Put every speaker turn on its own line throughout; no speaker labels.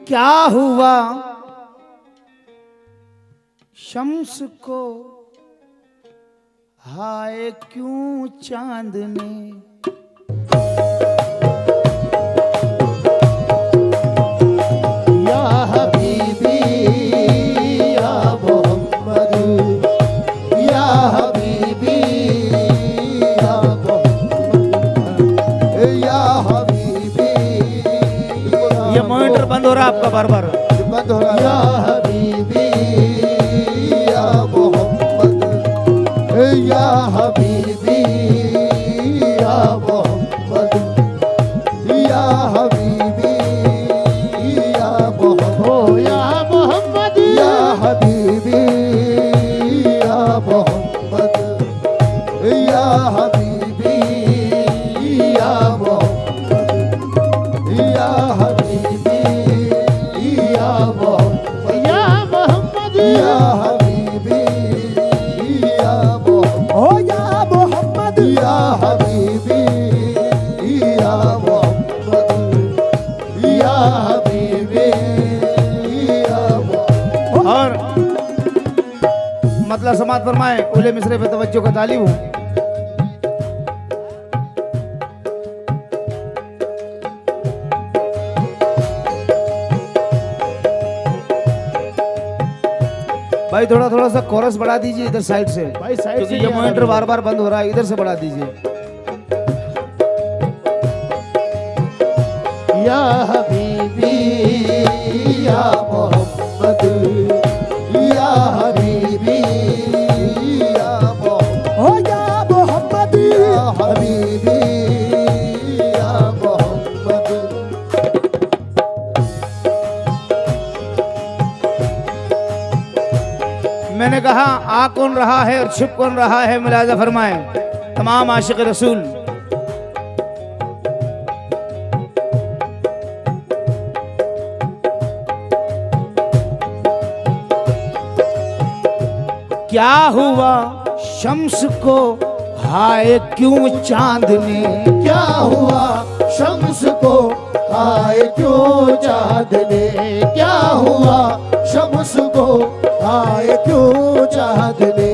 क्या हुआ शम्स को, हाय क्यों चांद ने।
या हबीबी या मोहम्मद, या हबीबी या मोहम्मद, या हबीबी।
ये मॉनिटर बंद हो रहा है आपका, बार बार
बंद हो रहा। या हबीबी या मोहम्मद, या हबीबी या मोहम्मद, या हबीबी या मोहम्मद, या मोहम्मद, या हबीबी या मोहम्मद, या हबीबी या मोहम्मद, या हबीबी या मोहम्मद, या मोहम्मद, या हबीबी या मोहम्मद, ओ या मोहम्मद, या हबीबी या मोहम्मद, या हबीबी या मोहम्मद।
और मतलब समात फरमाए, उले मिसरे पे तवज्जो का तालिब हूँ। भाई थोड़ा थोड़ा सा कोरस बढ़ा दीजिए इधर साइड से
भाई साइड
क्योंकि
से
ये
नहीं आ रहा
मॉनिटर बार बार बंद हो रहा है, इधर से बढ़ा दीजिए।
या हबीबी या मोहम्मद, या हबीबी या मोहम्मद, ओ या मोहम्मद, या हबीबी या मोहम्मद।
मैंने कहा आ कौन रहा है और छिप कौन रहा है, मुलाजा फरमाए तमाम आशिक रसूल। क्या हुआ शम्स को, हाय क्यों चांद ने।
क्या हुआ शम्स को, हाय क्यों चांद ने। क्या हुआ शम्स को, हाय क्यों चांद ने।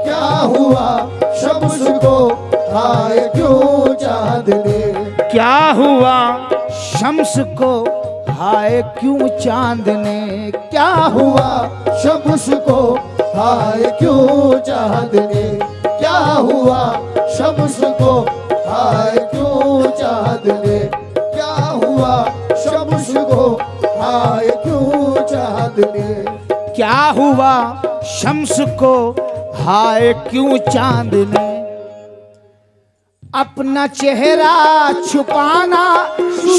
क्या हुआ शम्स को, हाय क्यों चांद ने।
क्या हुआ शम्स को, हाय क्यों चांद ने।
क्या हुआ शम्स को, हाय क्यों चांद ने। क्या हुआ शम्स को, हाय क्यों चांद ने। क्या हुआ शम्स को, हाय क्यों चांद ने।
क्या हुआ शम्स को, हाय क्यों चांद ने। अपना चेहरा छुपाना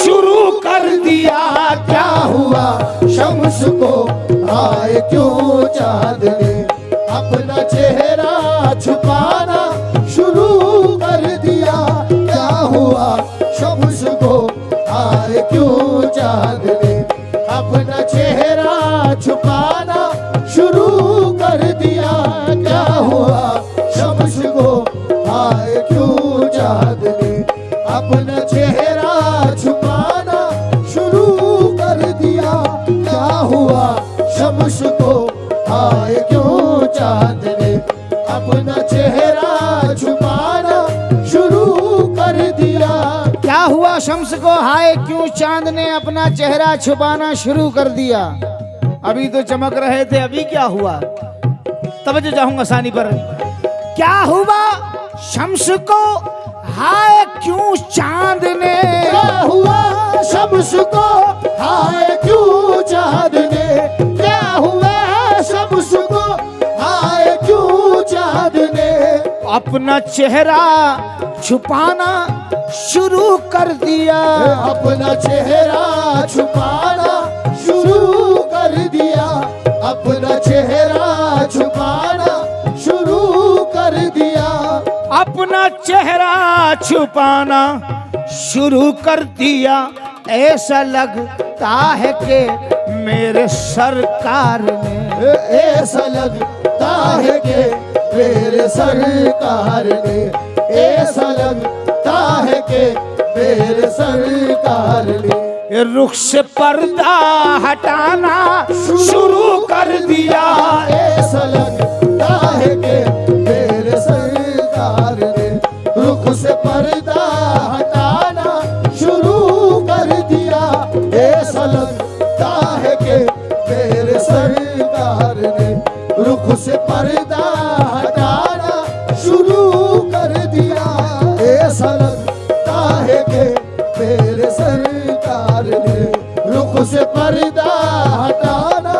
शुरू कर दिया।
क्या हुआ शम्स को, हाय क्यों चांद ने। अपना चेहरा छुपाना शुरू कर दिया। क्या हुआ शम्स को, हाय क्यों चांद ने। अपना चेहरा छुपाना शुरू कर दिया। क्या हुआ शम्स को, हाय क्यों चांद ने। अपना चेहरा छुपाना शुरू कर दिया। क्या हुआ शम्स को, हाय क्यों चांद ने। अपना चेहरा छुपाना शुरू कर दिया।
क्या हुआ शम्स को, हाय क्यों चांद ने अपना चेहरा छुपाना शुरू कर दिया। अभी तो चमक रहे थे, अभी क्या हुआ। तवज्जो चाहूंगा सानी पर। क्या हुआ शम्स को, हाय क्यों चांद ने।
क्या हुआ शम्स को, हाय क्यों चांद ने। क्या हुआ शम्स को, हाय क्यों चांद ने।
अपना चेहरा छुपाना शुरू कर दिया।
अपना चेहरा छुपाना शुरू कर दिया। अपना चेहरा छुपाना शुरू कर दिया।
अपना चेहरा छुपाना शुरू कर दिया। ऐसा लगता है कि मेरे सरकार ने।
ऐसा लगता है कि मेरे सरकार ने। ऐसा लगता है कि मेरे सरकार ने।
ये रुख से पर्दा हटाना शुरू कर दिया।
ऐसा लगता है कि मेरे सरकार ने रुख से पर्दा हटाना शुरू कर दिया। ऐसा लगता है कि मेरे सरकार ने रुख से पर्दा हटाना शुरू कर दिया। ऐसा लगता है कि मेरे सरकार ने रुख से पर्दा हटाना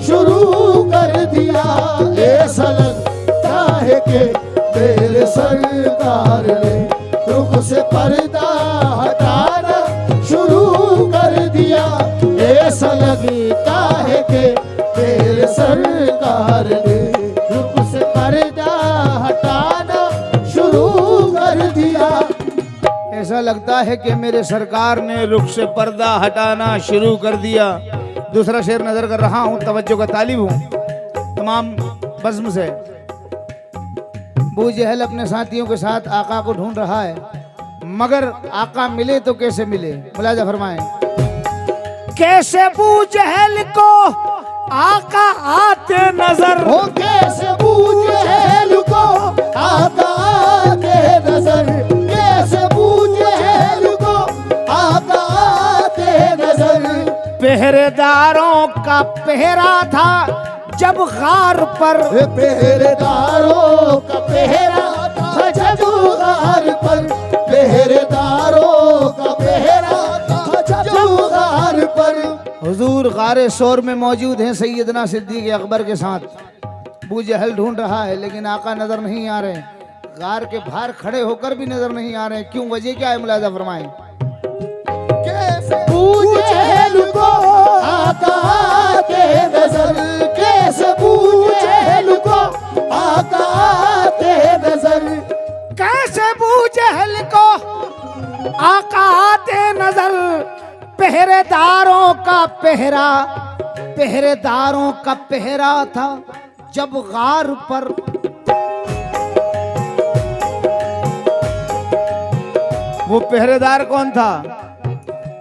शुरू कर दिया। ऐसा लगता है कि मेरे सरकार ने रुख से पर्दा हटाना शुरू कर दिया। ऐसा लगता है कि मेरे सरकार ने रुख से पर्दा हटाना शुरू कर दिया।
ऐसा लगता है कि मेरे सरकार ने रुख से पर्दा हटाना शुरू कर दिया। दूसरा शेर नजर कर रहा हूं, तवज्जो का तालिब हूं तमाम बज़्म से। अबू जहल अपने साथियों के साथ आका को ढूंढ रहा है, मगर आका मिले तो कैसे मिले? मुलाजा फरमाएं। कैसे अबू जहल को आका आते नजर,
हो कैसे अबू जहल को आका आते नजर। कैसे अबू जहल को आका आते नजर।
पहरेदारों का पहरा था जब गार पर,
पहरेदारों का पहरा था जब गार पर। पहरेदारों का पहरा था जब गार पर।
हुजूर गारे शोर में मौजूद हैं सैयदना सिद्दीक अकबर के साथ। अबू जहल ढूंढ रहा है लेकिन आका नजर नहीं आ रहे। गार के बाहर खड़े होकर भी नजर नहीं आ रहे। क्यों, वजह क्या है? मुलाजा फरमाएं।
कैसे अबू जहल को आका आते नजर। कैसे अबू जहल को आका आते नजर।
कैसे अबू जहल को आका आते नजर। पहरेदारों का पहरा, पहरेदारों का पहरा था जब गार पर। वो पहरेदार कौन था?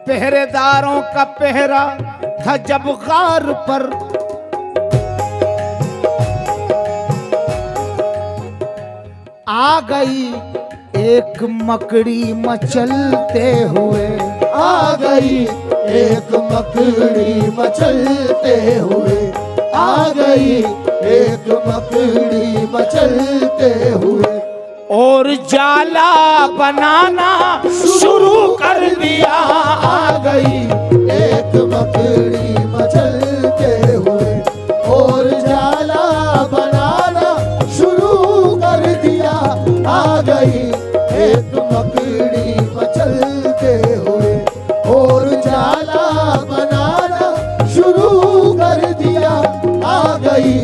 पहरेदारों का पहरा था जब गार पर। आ गई एक मकड़ी मचलते हुए।
आ गई एक मकड़ी मचलते हुए। आ गई एक मकड़ी मचलते हुए।
और जाला बनाना शुरू कर दिया।
आ गई एक मकड़ी मचलते हुए। और जाला बनाना शुरू कर दिया। आ गई एक मकड़ी मचलते हुए। और जाला बनाना शुरू कर दिया। आ गई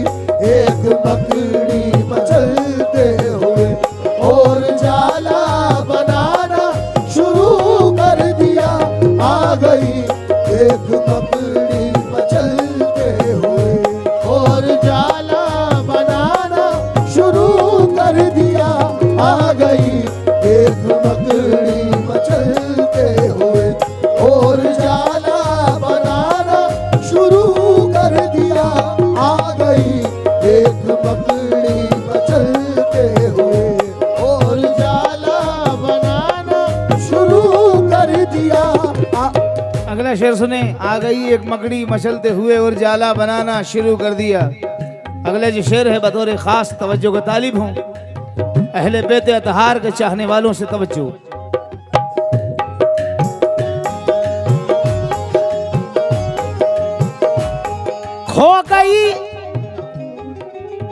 एक मकड़ी मचलते हुए। और जाला बनाना शुरू कर दिया। आ गई एक मकड़ी मचलते हुए। और जाला बनाना शुरू कर दिया। आ गई एक मकड़ी मचलते हुए। और जाला बनाना शुरू कर दिया। आ गई एक मकड़ी मचलते हुए। और जाला बनाना शुरू कर दिया।
अगला शेर सुने। आ गई एक मकड़ी मचलते हुए और जाला बनाना शुरू कर दिया। अगला जो शेर है बतौर खास तवज्जो का तालिब हूँ अहले बेत अतहार के चाहने वालों से तवज्जो।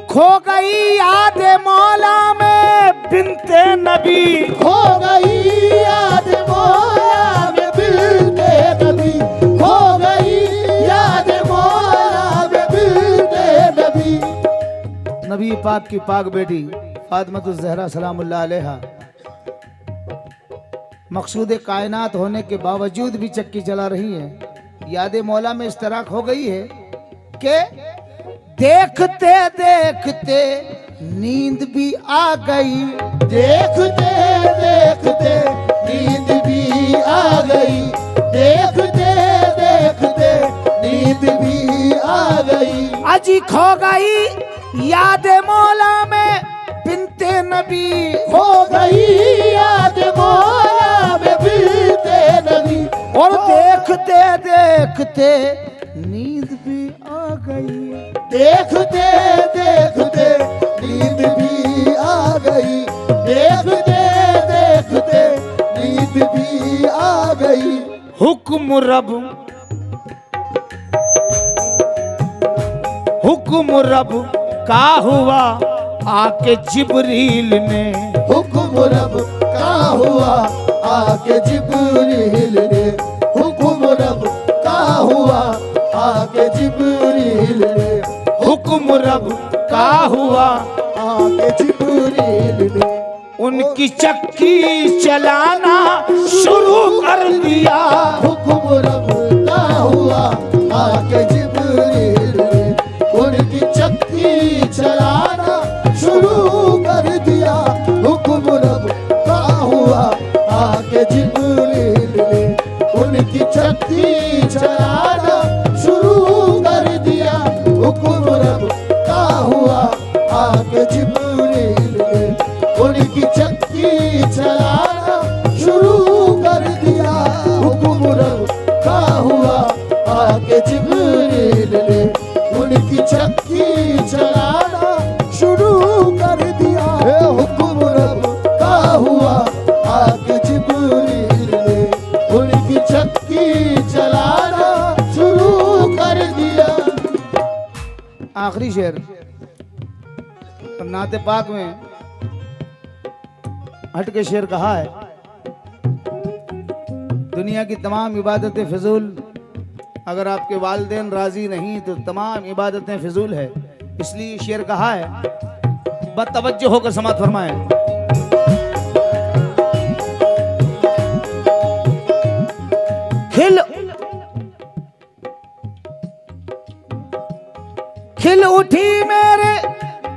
खो गई याद मौला में बिनते नबी।
खो गई याद मौला में बिनते नबी। खो गई याद मौला में बिनते नबी।
नबी पाक की पाक बेटी फातिमा ज़हरा सलामुल्लाह अलैहा मकसूद कायनात होने के बावजूद भी चक्की चला रही है। याद मौला में इस तरह हो गई है कि देखते देखते नींद भी आ गई।
देखते देखते नींद भी आ गई। देखते
हाजी खो गई याद मौला में बिनते नबी,
हो गई याद मौला में बिनते नबी,
और देखते देखते नींद भी आ गई।
देखते देखते नींद भी आ गई, देखते देखते नींद भी आ गई।
हुक्म रब का हुआ आके जिब्रील ने,
हुक्म रब का हुआ आके जिब्रील ने, हुक्म रब का हुआ आके जिब्रील ने,
हुक्म रब का हुआ
आके जिब्रील ने।
उनकी चक्की चलाना शुरू कर दिया।
हुक्म रब का हुआ आके जिब्रील ने, उनकी चक्की चलाना शुरू कर दिया। हुक्म रब का हुआ आके जिब्रील ने, उनकी चक्की चलाना शुरू कर दिया। हुक्म रब का हुआ आके जिब्रील ने, उनकी चक्की चलाना शुरू कर दिया। हुक्म रब का हुआ आके जिब्रील ने, उनकी चक्की चलाना शुरू कर दिया। हुक्म रब का हुआ आके जिब्रील ने, उनकी चक्की चलाना शुरू कर दिया।
आखिरी शेर नाते पाक में हट के शेर कहा है, दुनिया की तमाम इबादतें फिजूल, अगर आपके वालिदैन राजी नहीं तो तमाम इबादतें फिजूल है। इसलिए शेर कहा है, बतवज्जो होकर समात फरमाएं। खिल उठी मेरे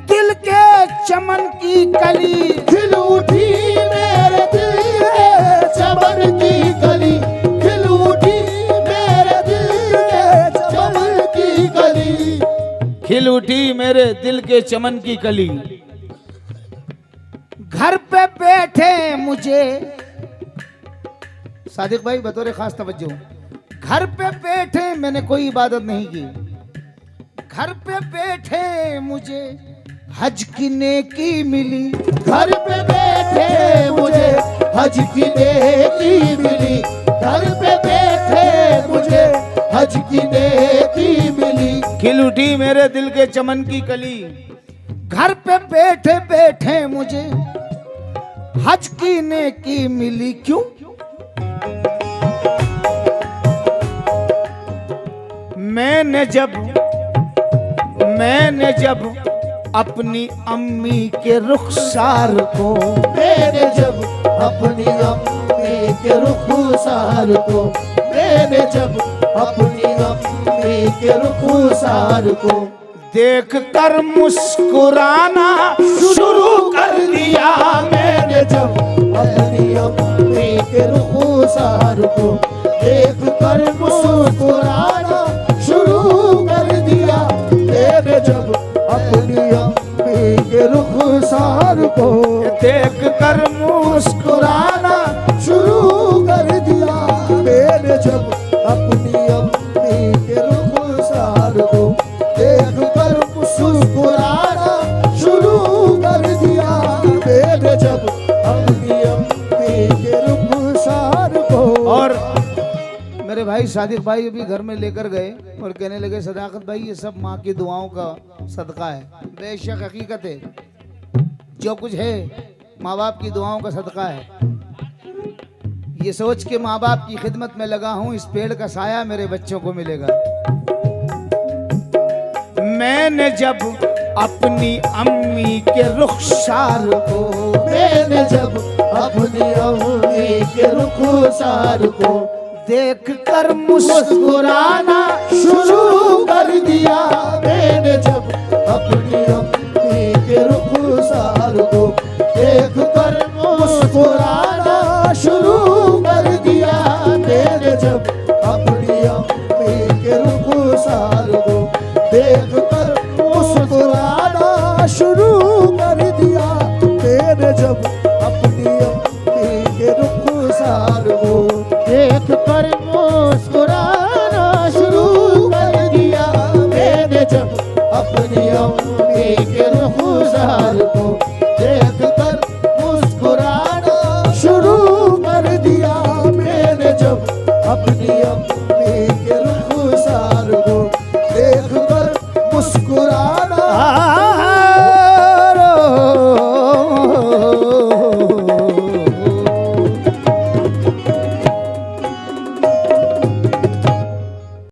दिल के चमन की कली,
खिल उठी मेरे दिल के चमन की कली, खिल उठी मेरे दिल के चमन की कली,
खिल उठी मेरे दिल के चमन की कली। घर पे बैठे मुझे, सादिक भाई बतौर खास तवज्जो, घर पे बैठे मैंने कोई इबादत नहीं की, घर पे बैठे मुझे हज की नेकी मिली।
घर पे बैठे मुझे हज की नेकी मिली, घर पे बैठे मुझे हज की नेकी मिली।
खिल उठी मेरे दिल के चमन की कली, घर पे बैठे बैठे मुझे हज की नेकी मिली। क्यों? मैंने जब अपनी अम्मी के रुखसार को,
मैंने जब अपनी अम्मी के रुखसार को, मैंने जब अपनी अम्मी के रुखसार को
देख कर मुस्कुराना शुरू कर दिया।
मैंने जब अपनी अम्मी के रुखसार को देख कर मुस्कुराना शुरू कर दिया। मैंने जब अपनी अम्मी के रुखसार को
देख कर मुस्कुराना
शुरू कर दिया। मैंने जब अपनी अम्मी के रुखसार को देख कर मुस्कुराना शुरू कर दिया। मैंने जब अपनी अम्मी के रुखसार को।
और मेरे भाई सादिक भाई अभी घर में लेकर गए और कहने लगे, सदाकत भाई ये सब माँ की दुआओं का सदका है। बेशक हकीकत है, जो कुछ है माँ बाप की दुआओं का सदका है। ये सोच के माँ बाप की खिदमत में लगा हूँ, इस पेड़ का साया मेरे बच्चों को मिलेगा। मैंने जब अपनी अम्मी के रुखसार को,
मैंने जब अपनी अम्मी के रुखसार को
देख कर मुस्कुराना
शुरू कर दिया। मैंने जब अपनी अम्मी के रुखसार को देख कर मुस्कुराना शुरू कर दिया। मैंने जब अपनी अम्मी के रुखसार को देख कर रुखसार को देख कर मुस्कुराना शुरू कर दिया मैंने जब अपनी अम्मी के रुखसार को देख कर मुस्कुराना शुरू कर दिया मैंने जब अपनी अम्मी के रुखसार को देख कर मुस्कुराना